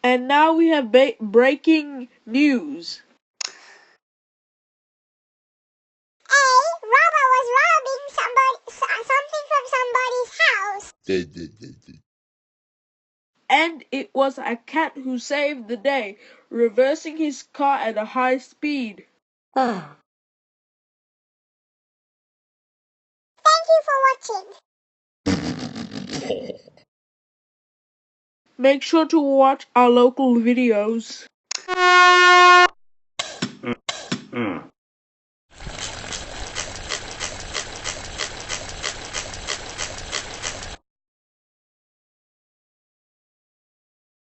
And now we have breaking news. A robber was robbing something from somebody's house. And it was a cat who saved the day, reversing his car at a high speed. Thank you for watching. Make sure to watch our local videos.